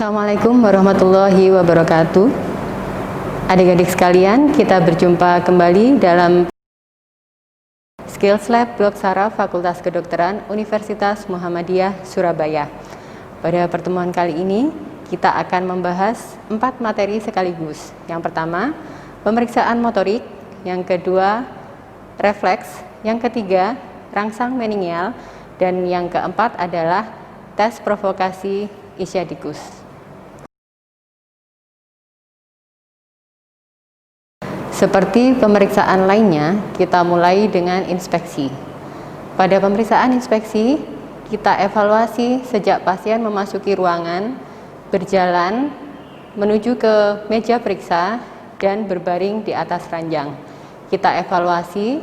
Assalamualaikum warahmatullahi wabarakatuh. Adik-adik sekalian, kita berjumpa kembali dalam Skills Lab Blok Saraf Fakultas Kedokteran Universitas Muhammadiyah Surabaya. Pada pertemuan kali ini, kita akan membahas 4 materi sekaligus. Yang pertama, pemeriksaan motorik. Yang kedua, refleks. Yang ketiga, rangsang meningeal. Dan yang keempat adalah tes provokasi ischiadicus. Seperti pemeriksaan lainnya, kita mulai dengan inspeksi. Pada pemeriksaan inspeksi, kita evaluasi sejak pasien memasuki ruangan, berjalan, menuju ke meja periksa, dan berbaring di atas ranjang. Kita evaluasi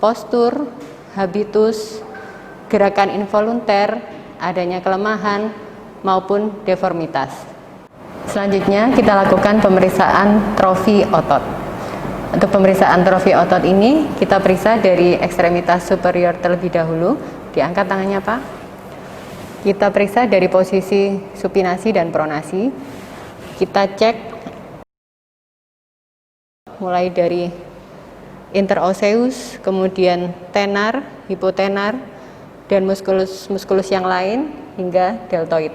postur, habitus, gerakan involunter, adanya kelemahan, maupun deformitas. Selanjutnya, kita lakukan pemeriksaan trofi otot. Untuk pemeriksaan trofi otot ini, kita periksa dari ekstremitas superior terlebih dahulu. Diangkat tangannya, Pak. Kita periksa dari posisi supinasi dan pronasi. Kita cek mulai dari interosseus, kemudian tenar, hipotenar, dan muskulus yang lain hingga deltoid.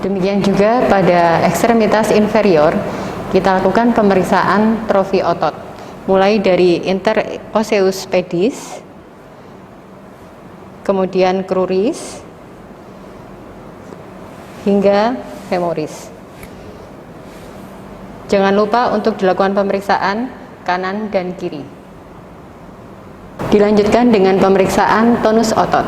Demikian juga pada ekstremitas inferior, kita lakukan pemeriksaan trofi otot, mulai dari interosseus pedis, kemudian cruris, hingga femoris. Jangan lupa untuk dilakukan pemeriksaan kanan dan kiri. Dilanjutkan dengan pemeriksaan tonus otot.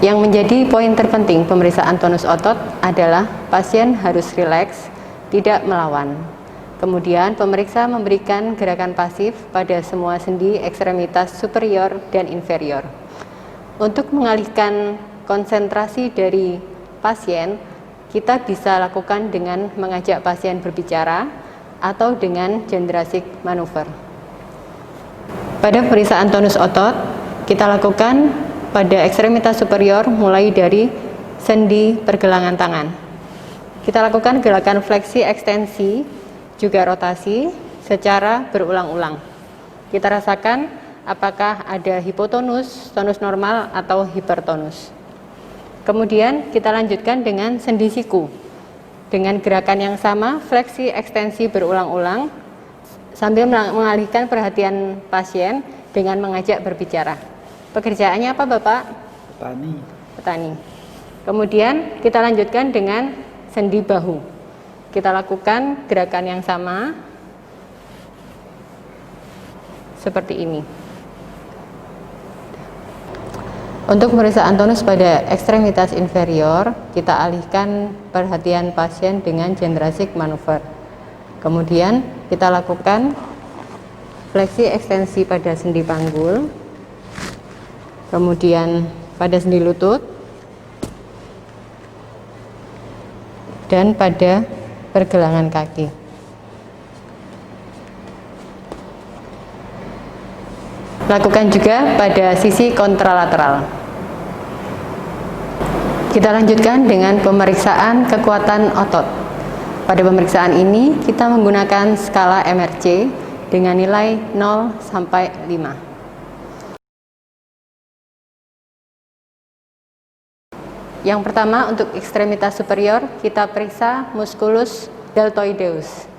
Yang menjadi poin terpenting pemeriksaan tonus otot adalah pasien harus rileks, tidak melawan. Kemudian pemeriksa memberikan gerakan pasif pada semua sendi ekstremitas superior dan inferior. Untuk mengalihkan konsentrasi dari pasien, kita bisa lakukan dengan mengajak pasien berbicara atau dengan gendrasik manuver. Pada pemeriksaan tonus otot, kita lakukan pada ekstremitas superior mulai dari sendi pergelangan tangan. Kita lakukan gerakan fleksi ekstensi, juga rotasi secara berulang-ulang. Kita rasakan apakah ada hipotonus, tonus normal, atau hipertonus. Kemudian kita lanjutkan dengan sendi siku. Dengan gerakan yang sama, fleksi ekstensi berulang-ulang, sambil mengalihkan perhatian pasien dengan mengajak berbicara. Pekerjaannya apa, Bapak? Petani. Kemudian kita lanjutkan dengan sendi bahu. Kita lakukan gerakan yang sama seperti ini. Untuk pemeriksaan tonus pada ekstremitas inferior, kita alihkan perhatian pasien dengan gendrasik manuver. Kemudian kita lakukan fleksi ekstensi pada sendi panggul, kemudian pada sendi lutut, dan pada pergelangan kaki. Lakukan juga pada sisi kontralateral. Kita lanjutkan dengan pemeriksaan kekuatan otot. Pada pemeriksaan ini, kita menggunakan skala MRC dengan nilai 0 sampai 5. Yang pertama, untuk ekstremitas superior, kita periksa musculus deltoideus.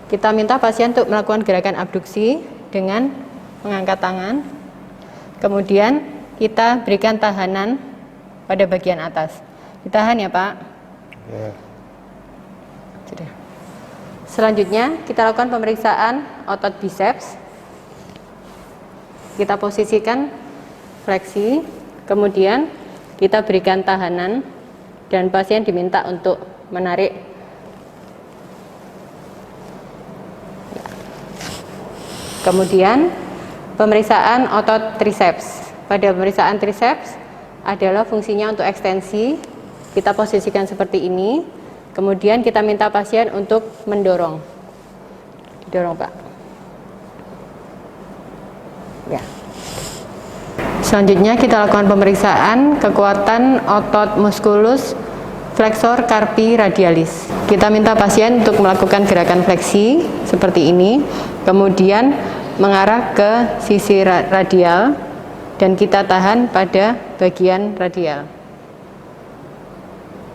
Kita minta pasien untuk melakukan gerakan abduksi dengan mengangkat tangan. Kemudian, kita berikan tahanan pada bagian atas. Ditahan ya, Pak? Ya. Selanjutnya, kita lakukan pemeriksaan otot biceps. Kita posisikan fleksi, kemudian kita berikan tahanan, dan pasien diminta untuk menarik. Kemudian, pemeriksaan otot triceps. Pada pemeriksaan triceps adalah fungsinya untuk ekstensi. Kita posisikan seperti ini. Kemudian kita minta pasien untuk mendorong. Didorong, Pak. Ya. Selanjutnya kita lakukan pemeriksaan kekuatan otot musculus flexor carpi radialis. Kita minta pasien untuk melakukan gerakan fleksi seperti ini, kemudian mengarah ke sisi radial dan kita tahan pada bagian radial.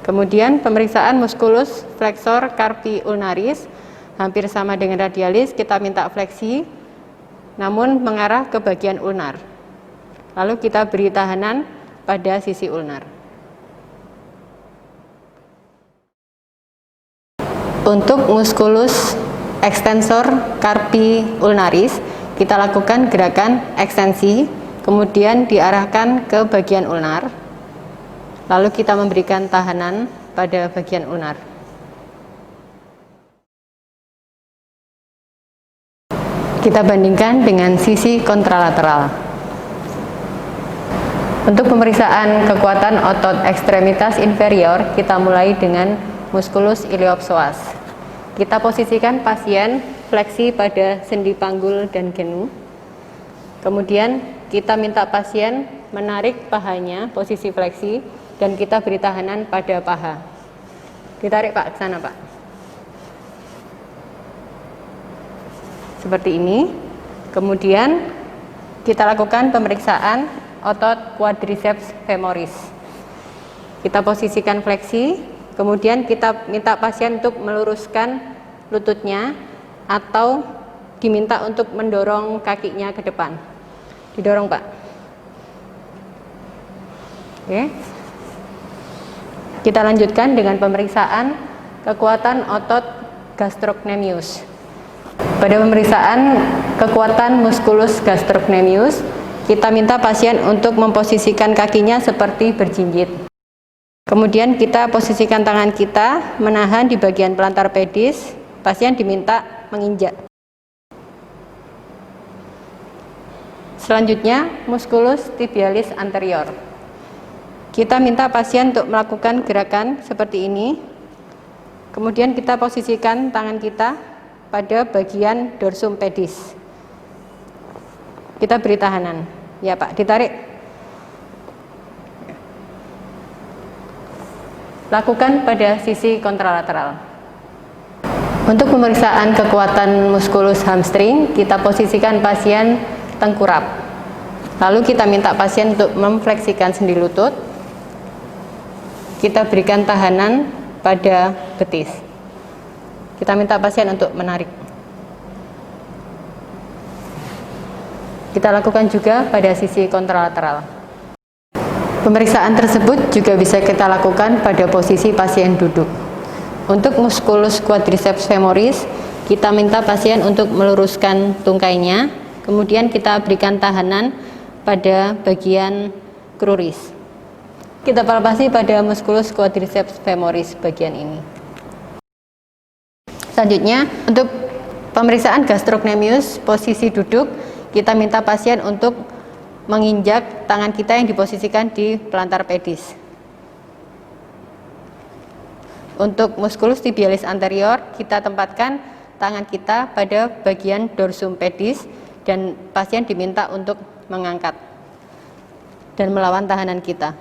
Kemudian pemeriksaan musculus flexor carpi ulnaris, hampir sama dengan radialis, kita minta fleksi namun mengarah ke bagian ulnar. Lalu kita beri tahanan pada sisi ulnar. Untuk musculus extensor carpi ulnaris, kita lakukan gerakan ekstensi, kemudian diarahkan ke bagian ulnar. Lalu kita memberikan tahanan pada bagian ulnar. Kita bandingkan dengan sisi kontralateral. Untuk pemeriksaan kekuatan otot ekstremitas inferior, kita mulai dengan musculus iliopsoas. Kita posisikan pasien fleksi pada sendi panggul dan genu. Kemudian kita minta pasien menarik pahanya, posisi fleksi, dan kita beri tahanan pada paha. Ditarik Pak, ke sana Pak. Seperti ini. Kemudian kita lakukan pemeriksaan otot quadriceps femoris. Kita posisikan fleksi, kemudian kita minta pasien untuk meluruskan lututnya atau diminta untuk mendorong kakinya ke depan. Didorong Pak. Oke. Kita lanjutkan dengan pemeriksaan kekuatan otot gastrocnemius. Pada pemeriksaan kekuatan musculus gastrocnemius, kita minta pasien untuk memposisikan kakinya seperti berjinjit. Kemudian kita posisikan tangan kita menahan di bagian plantar pedis. Pasien diminta menginjak. Selanjutnya, musculus tibialis anterior. Kita minta pasien untuk melakukan gerakan seperti ini. Kemudian kita posisikan tangan kita pada bagian dorsum pedis. Kita beri tahanan. Ya Pak, ditarik. Lakukan pada sisi kontralateral. Untuk pemeriksaan kekuatan musculus hamstring, kita posisikan pasien tengkurap. Lalu kita minta pasien untuk memfleksikan sendi lutut. Kita berikan tahanan pada betis. Kita minta pasien untuk menarik. Kita lakukan juga pada sisi kontralateral. Pemeriksaan tersebut juga bisa kita lakukan pada posisi pasien duduk. Untuk musculus quadriceps femoris, kita minta pasien untuk meluruskan tungkainya, kemudian kita berikan tahanan pada bagian kruris. Kita palpasi pada musculus quadriceps femoris bagian ini. Selanjutnya, untuk pemeriksaan gastrocnemius posisi duduk, kita minta pasien untuk menginjak tangan kita yang diposisikan di plantar pedis. Untuk musculus tibialis anterior, kita tempatkan tangan kita pada bagian dorsum pedis dan pasien diminta untuk mengangkat dan melawan tahanan kita.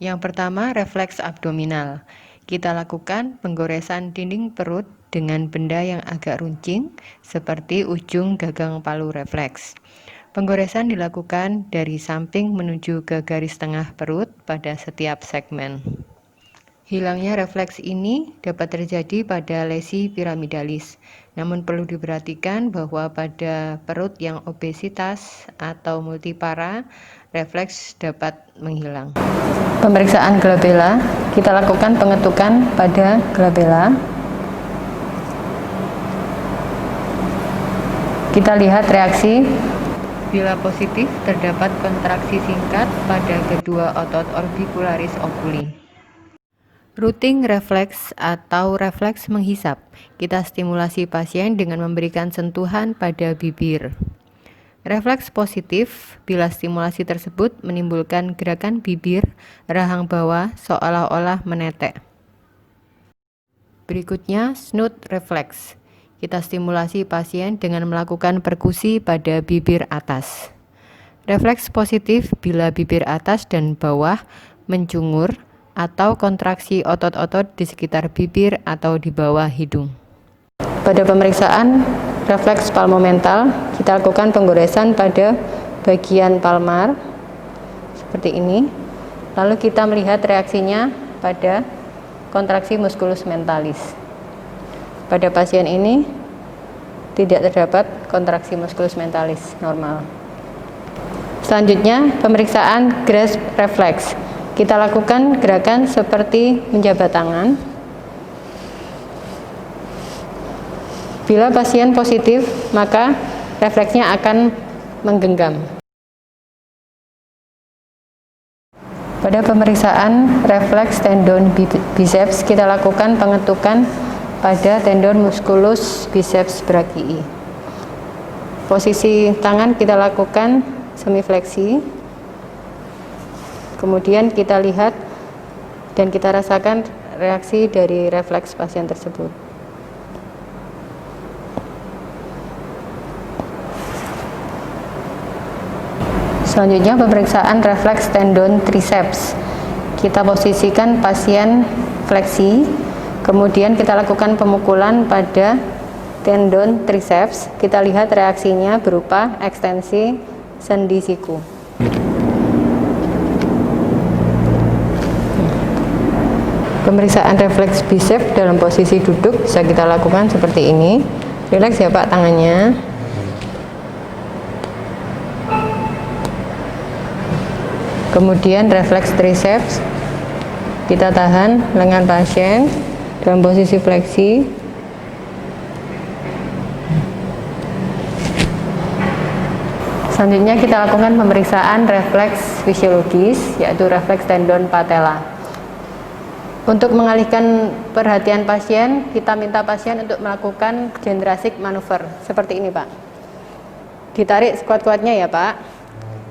Yang pertama, refleks abdominal. Kita lakukan penggoresan dinding perut dengan benda yang agak runcing seperti ujung gagang palu refleks. Penggoresan dilakukan dari samping menuju ke garis tengah perut pada setiap segmen. Hilangnya refleks ini dapat terjadi pada lesi piramidalis. Namun perlu diperhatikan bahwa pada perut yang obesitas atau multipara, refleks dapat menghilang. Pemeriksaan glabella, kita lakukan pengetukan pada glabella. Kita lihat reaksi. Bila positif, terdapat kontraksi singkat pada kedua otot orbicularis oculi. Routing refleks atau refleks menghisap. Kita stimulasi pasien dengan memberikan sentuhan pada bibir. Refleks positif bila stimulasi tersebut menimbulkan gerakan bibir rahang bawah seolah-olah menetek. Berikutnya, snoot refleks. Kita stimulasi pasien dengan melakukan perkusi pada bibir atas. Refleks positif bila bibir atas dan bawah mencungur atau kontraksi otot-otot di sekitar bibir atau di bawah hidung. Pada pemeriksaan refleks palmomental, kita lakukan penggoresan pada bagian palmar seperti ini. Lalu kita melihat reaksinya pada kontraksi musculus mentalis. Pada pasien ini tidak terdapat kontraksi musculus mentalis, normal. Selanjutnya, pemeriksaan grasp reflex. Kita lakukan gerakan seperti menjabat tangan. Bila pasien positif, maka refleksnya akan menggenggam. Pada pemeriksaan refleks tendon biceps, kita lakukan pengetukan pada tendon musculus biceps brachii. Posisi tangan kita lakukan semifleksi. Kemudian kita lihat dan kita rasakan reaksi dari refleks pasien tersebut. Selanjutnya pemeriksaan refleks tendon triceps. Kita posisikan pasien fleksi, kemudian kita lakukan pemukulan pada tendon triceps. Kita lihat reaksinya berupa ekstensi sendi siku. Pemeriksaan refleks biceps dalam posisi duduk bisa kita lakukan seperti ini. Rileks ya Pak tangannya. Kemudian refleks triceps, kita tahan lengan pasien dalam posisi fleksi. Selanjutnya kita lakukan pemeriksaan refleks fisiologis, yaitu refleks tendon patella. Untuk mengalihkan perhatian pasien, kita minta pasien untuk melakukan gendrasic manuver seperti ini Pak. Ditarik sekuat-kuatnya ya Pak.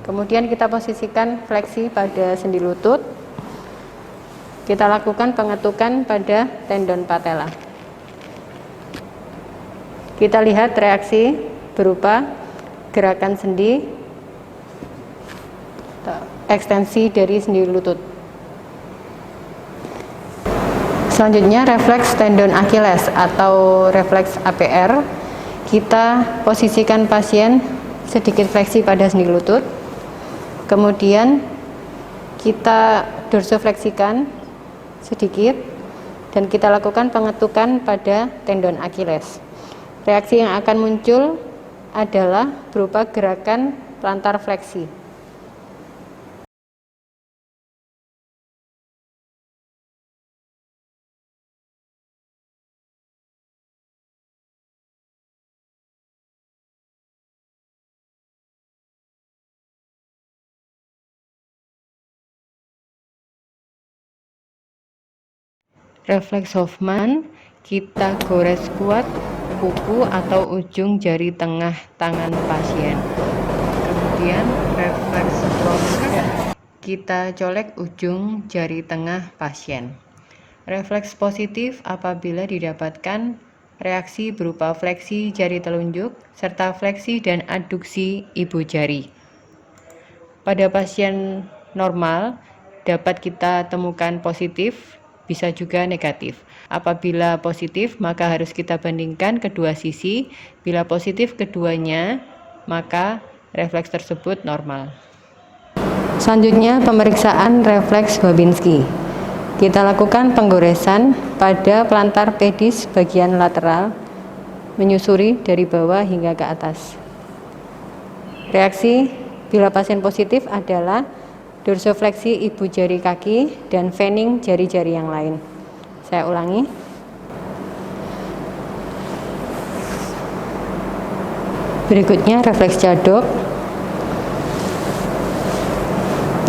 Kemudian kita posisikan fleksi pada sendi lutut. Kita lakukan pengetukan pada tendon patella. Kita lihat reaksi berupa gerakan sendi, ekstensi dari sendi lutut. Selanjutnya refleks tendon Achilles atau refleks APR. Kita posisikan pasien sedikit fleksi pada sendi lutut. Kemudian kita dorsofleksikan sedikit dan kita lakukan pengetukan pada tendon Achilles. Reaksi yang akan muncul adalah berupa gerakan plantar fleksi. Refleks Hoffman, kita gores kuat kuku atau ujung jari tengah tangan pasien. Kemudian refleks Stromer, kita colek ujung jari tengah pasien. Refleks positif apabila didapatkan reaksi berupa fleksi jari telunjuk serta fleksi dan aduksi ibu jari. Pada pasien normal dapat kita temukan positif, bisa juga negatif. Apabila positif, maka harus kita bandingkan kedua sisi. Bila positif keduanya, maka refleks tersebut normal. Selanjutnya, pemeriksaan refleks Babinski. Kita lakukan penggoresan pada plantar pedis bagian lateral, menyusuri dari bawah hingga ke atas. Reaksi bila pasien positif adalah dorsofleksi ibu jari kaki dan fanning jari-jari yang lain. Saya ulangi. Berikutnya refleks Chaddock.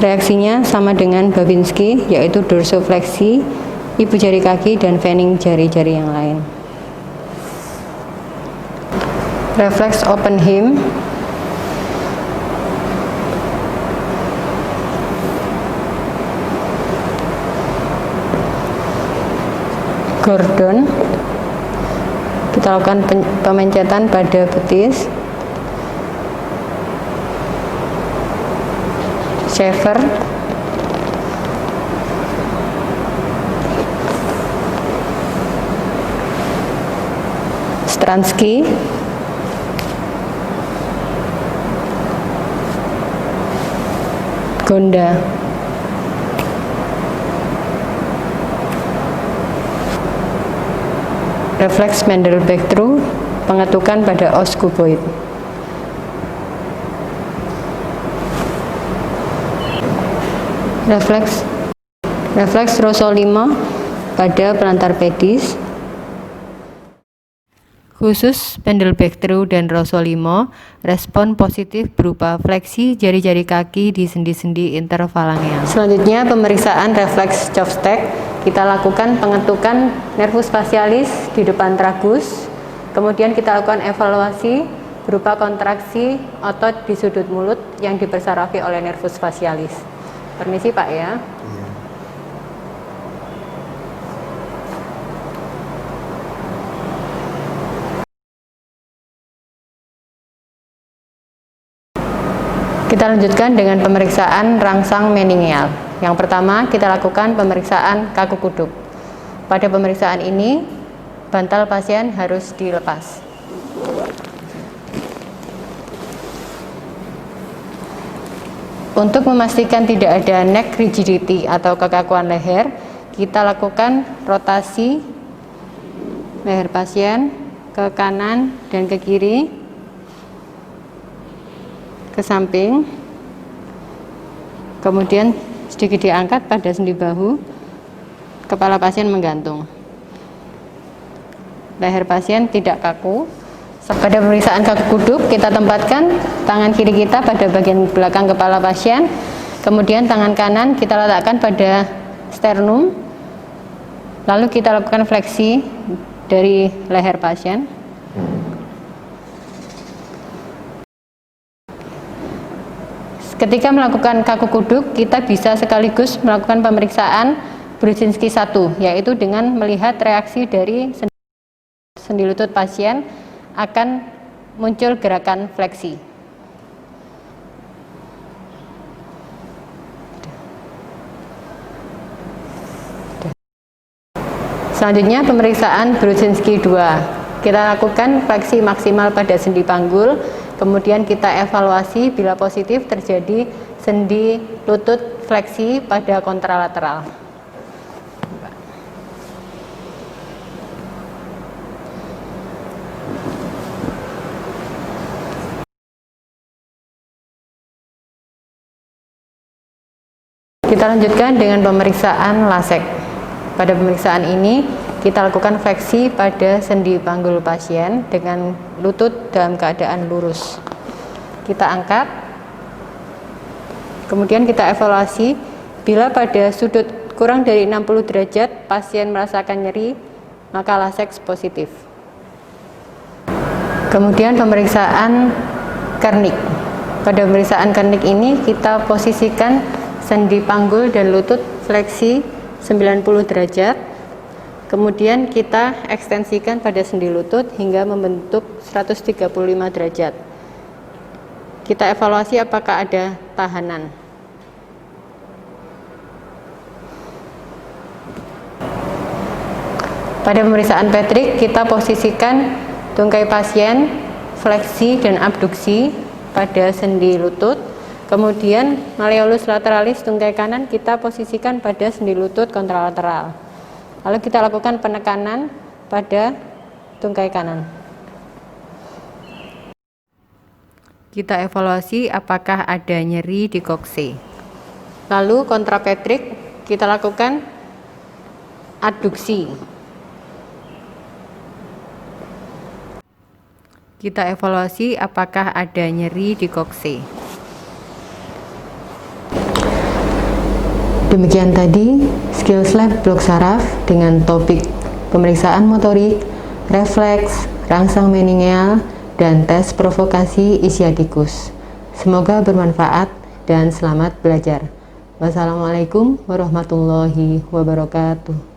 Reaksinya sama dengan Babinski, yaitu dorsofleksi ibu jari kaki dan fanning jari-jari yang lain. Refleks Oppenheim. Gordon. kita lakukan pemencetan pada betis, shaver, Stransky, Gonda, refleks Mendel backthrough, pengetukan pada os cuboid. Refleks Rosso 5 pada pelantar pedis. Khusus Mendel backthrough dan Rosso 5, respon positif berupa fleksi jari-jari kaki di sendi-sendi interfalangeal. Selanjutnya pemeriksaan refleks Chopstack. Kita lakukan pengetukan nervus facialis di depan tragus. Kemudian kita lakukan evaluasi berupa kontraksi otot di sudut mulut yang dipersarafi oleh nervus facialis. Permisi Pak ya. Kita lanjutkan dengan pemeriksaan rangsang meningeal. Yang pertama, kita lakukan pemeriksaan kaku kuduk. Pada pemeriksaan ini, bantal pasien harus dilepas. Untuk memastikan tidak ada neck rigidity atau kekakuan leher, kita lakukan rotasi leher pasien ke kanan dan ke kiri, ke samping, kemudian sedikit diangkat pada sendi bahu, kepala pasien menggantung, leher pasien tidak kaku. Pada pemeriksaan kaku kuduk, kita tempatkan tangan kiri kita pada bagian belakang kepala pasien, kemudian tangan kanan kita letakkan pada sternum, lalu kita lakukan fleksi dari leher pasien. Ketika melakukan kaku kuduk, kita bisa sekaligus melakukan pemeriksaan Brudzinski 1, yaitu dengan melihat reaksi dari sendi lutut pasien akan muncul gerakan fleksi. Selanjutnya pemeriksaan Brudzinski 2. Kita lakukan fleksi maksimal pada sendi panggul. Kemudian kita evaluasi bila positif terjadi sendi lutut fleksi pada kontralateral. Kita lanjutkan dengan pemeriksaan lasek. Pada pemeriksaan ini kita lakukan fleksi pada sendi panggul pasien dengan lutut dalam keadaan lurus. Kita angkat, kemudian kita evaluasi. Bila pada sudut kurang dari 60 derajat pasien merasakan nyeri, maka lasek positif. Kemudian pemeriksaan Kernik. Pada pemeriksaan Kernik ini kita posisikan sendi panggul dan lutut fleksi 90 derajat. Kemudian kita ekstensikan pada sendi lutut hingga membentuk 135 derajat. Kita evaluasi apakah ada tahanan. Pada pemeriksaan Patrick, kita posisikan tungkai pasien, fleksi dan abduksi pada sendi lutut. Kemudian malleolus lateralis tungkai kanan kita posisikan pada sendi lutut kontralateral. Lalu kita lakukan penekanan pada tungkai kanan. Kita evaluasi apakah ada nyeri di kokse. Lalu kontrapetrik kita lakukan adduksi. Kita evaluasi apakah ada nyeri di kokse. Demikian tadi Skills Lab Blok Saraf dengan topik pemeriksaan motorik, refleks, rangsang meningeal, dan tes provokasi isiadikus. Semoga bermanfaat dan selamat belajar. Wassalamualaikum warahmatullahi wabarakatuh.